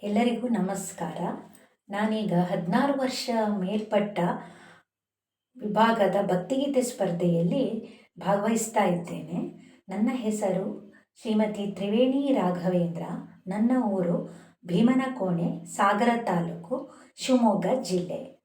ಎಲ್ಲರಿಗೂ ನಮಸ್ಕಾರ. ನಾನೀಗ 16 ವರ್ಷ ಮೇಲ್ಪಟ್ಟ ವಿಭಾಗದ ಭಕ್ತಿಗೀತೆ ಸ್ಪರ್ಧೆಯಲ್ಲಿ ಭಾಗವಹಿಸ್ತಾ ಇದ್ದೇನೆ. ನನ್ನ ಹೆಸರು ಶ್ರೀಮತಿ ತ್ರಿವೇಣಿ ರಾಘವೇಂದ್ರ. ನನ್ನ ಊರು ಭೀಮನಕೋಣೆ, ಸಾಗರ ತಾಲೂಕು, ಶಿವಮೊಗ್ಗ ಜಿಲ್ಲೆ.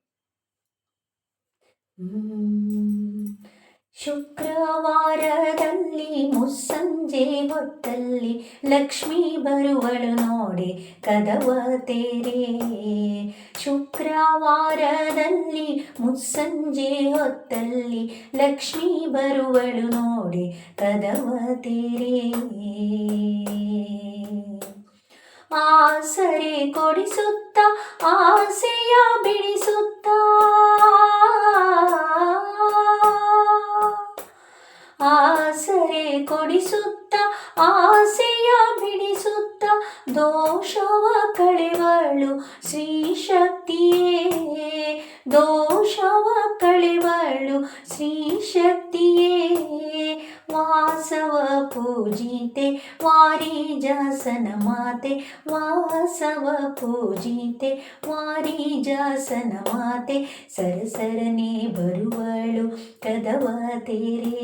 ಶುಕ್ರವಾರದಲ್ಲಿ ಮುಸ್ಸಂಜೆ ಹೊತ್ತಲ್ಲಿ ಲಕ್ಷ್ಮೀ ಬರುವಳು ನೋಡಿ ಕದವ ತೆರೆ. ಶುಕ್ರವಾರದಲ್ಲಿ ಮುಸ್ಸಂಜೆ ಹೊತ್ತಲ್ಲಿ ಲಕ್ಷ್ಮೀ ಬರುವಳು ನೋಡಿ ಕದವ ತೆರೆ. ಆಸರೆ ಕೊಡಿಸುತ್ತ ಆಸೆಯ ಬಿಡಿಸುತ್ತ ಆಸರೆ ಕೊಡಿಸುತ್ತ ಆಸೆಯ ಬಿಡಿಸುತ್ತ ದೋಷವ ಕಳೆವಳು ಶ್ರೀ ಶಕ್ತಿಯೇ. ದೋಷವ ಕಳೆವಳು ಶ್ರೀ ಶಕ್ತಿಯೇ. ವಾಸವ ಪೂಜಿತೆ ವಾರಿಜಾಸನ ಮಾತೆ. ವಾಸವ ಪೂಜಿತೆ ವಾರಿಜಾಸನ ಮಾತೆ. ಸರಸರನೆ ಬರುವಳು ಕದವ ತೆರೆ.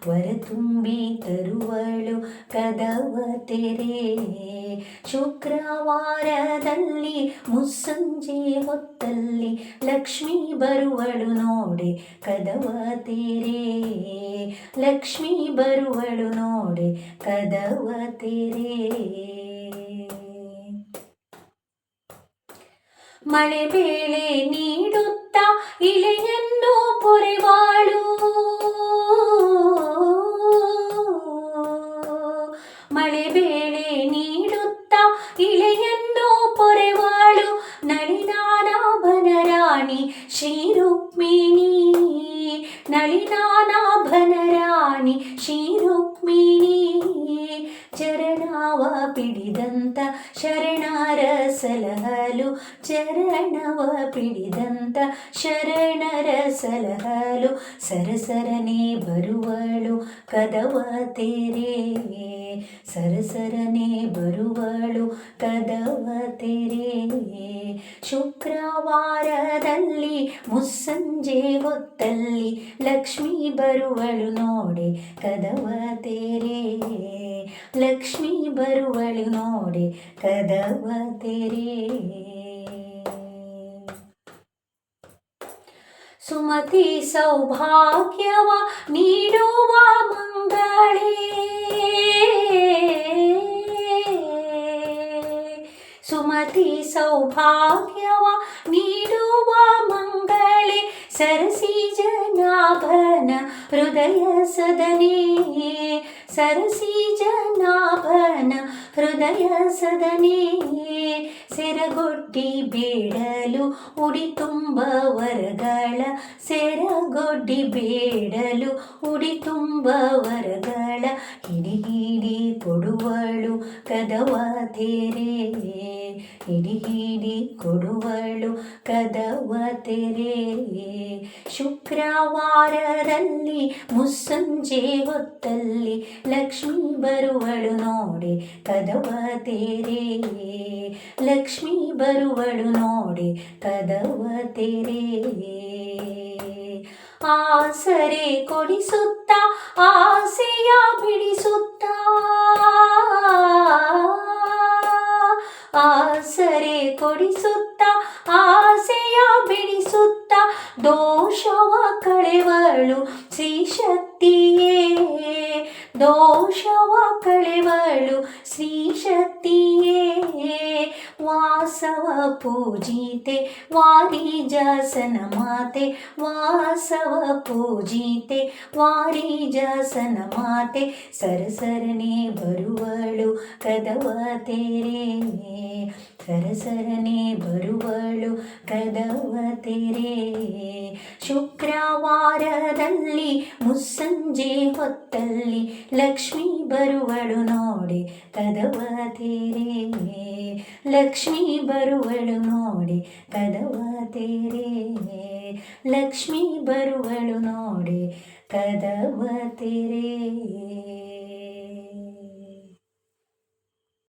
ವರ ತುಂಬಿ ತರುವಳು ಕದವ ತೆರೆ. ಶುಕ್ರವಾರದಲ್ಲಿ ಮುಸ್ಸಂಜೆ ಹೊತ್ತಲ್ಲಿ ಲಕ್ಷ್ಮೀ ಬರುವಳು ನೋಡಿ ಕದವ ತೆರೆ. ಲಕ್ಷ್ಮೀ ಬರುವಳು ನೋಡಿ ಕದವ ತೆರೆ. ಮಳೆ ಬೇಳೆ ನೀಡುತ್ತ ಇಳೆಯನ್ನು ಪೊರೆವಾಳು. ಮಳೆ ಬೇಳೆ ನೀಡುತ್ತ ಇಳೆಯನ್ನು ಪೊರೆವಾಳು ನಳಿನಾನಾಭನ ರಾಣಿ ಶ್ರೀ ರುಕ್ಮಿಣಿ. ನಳಿನಾನಾಭನ ರಾಣಿ ಶ್ರೀ ರುಕ್ಮಿಣಿ. ಚರಣವ ಪಿಡಿದಂತ ಶರಣರ ಸಲಹಲು. ಚರಣವ ಪಿಡಿದಂತ ಶರಣರ ಸಲಹಲು. ಸರಸರನೆ ಬರುವಳು ಕದವ ತೆರೆ. ಸರಸರನೆ ಬರುವಳು ಕದವ ತೆರೆ. ಶುಕ್ರವಾರದಲ್ಲಿ ಮುಸ್ಸಂಜೆ ಹೊತ್ತಲ್ಲಿ ಲಕ್ಷ್ಮೀ ಬರುವಳು ನೋಡಿ ಕದವ ತೆರೆ. ಲಕ್ಷ್ಮೀ ಬರುವಳು ನೋಡಿ ಕದವ ತೆರೆ. ಸುಮತಿ ಸೌಭಾಗ್ಯವ ನೀಡುವ ಮಂಗಳೇ. ಸುಮತಿ ಸೌಭಾಗ್ಯವ ನೀಡುವ ಮಂಗಳೇ. ಸರಸಿಜನಾಭನ ಹೃದಯ ಸದನೇ. ಸರಸಿಜನಾಭನ ಹೃದಯ ಸದನೇ. ಸೆರಗೊಡ್ಡಿ ಬೇಡಲು ಉಡಿ ತುಂಬ ವರಗಳ. ಸೆರಗೊಡ್ಡಿ ಬೇಡಲು ಉಡಿ ತುಂಬ ವರಗಳ. ಹಿಡಿ ಹಿಡಿ ಕೊಡುವಳು ಕದವ ತೆರೆ. ಹಿಡಿ ಹಿಡಿ ಕೊಡುವಳು ಕದವ ತೆರೆ. ಶುಕ್ರವಾರದಲ್ಲಿ ಮುಸ್ಸಂಜೆ ಹೊತ್ತಲ್ಲಿ ಲಕ್ಷ್ಮೀ ಬರುವಳು ನೋಡಿ ಕದವ ತೆರೆ. ಲಕ್ಷ್ಮೀ ಬರುವಳು ನೋಡಿ ಕದವ ತೆರೆ. ಆಸರೆ ಕೊಡಿಸುತ್ತ ಆಸೆಯ ಬಿಡಿಸುತ್ತ ಆಸರೆ ಕೊಡಿಸುತ್ತ ಆಸೆಯ ಬಿಡಿಸುತ್ತ ದೋಷವ ಕಳೆವಳು ಶ್ರೀ ಶಕ್ತಿಯೇ. ದೋಷವ ಕಳೆವಳು ಶ್ರೀ ಶಕ್ತಿಯೇ. ವಾಸವ ಪೂಜಿತೆ ವಾರಿಜಾಸನ ಮಾತೆ. ವಾಸವ ಪೂಜಿತೆ ವಾರಿಜಾಸನ ಮಾತೆ. ಸರಸರನೆ ಬರುವಳು ಕದವ ತೆರೆ. ಸರಸರನೆ ಬರುವಳು ಕದವ ತೆರೆ. ಶುಕ್ರವಾರದಲ್ಲಿ ಮುಸ್ಸಂಜೆ ಹೊತ್ತಲ್ಲಿ ಲಕ್ಷ್ಮೀ ಬರುವಳು ನೋಡಿ ಕದವ ತೆರೆ. ಲಕ್ಷ್ಮೀ ಬರುವಳು ನೋಡಿ ಕದವ ತೆರೆ. ಲಕ್ಷ್ಮೀ ಬರುವಳು ನೋಡಿ ಕದವ ತೆರೆ.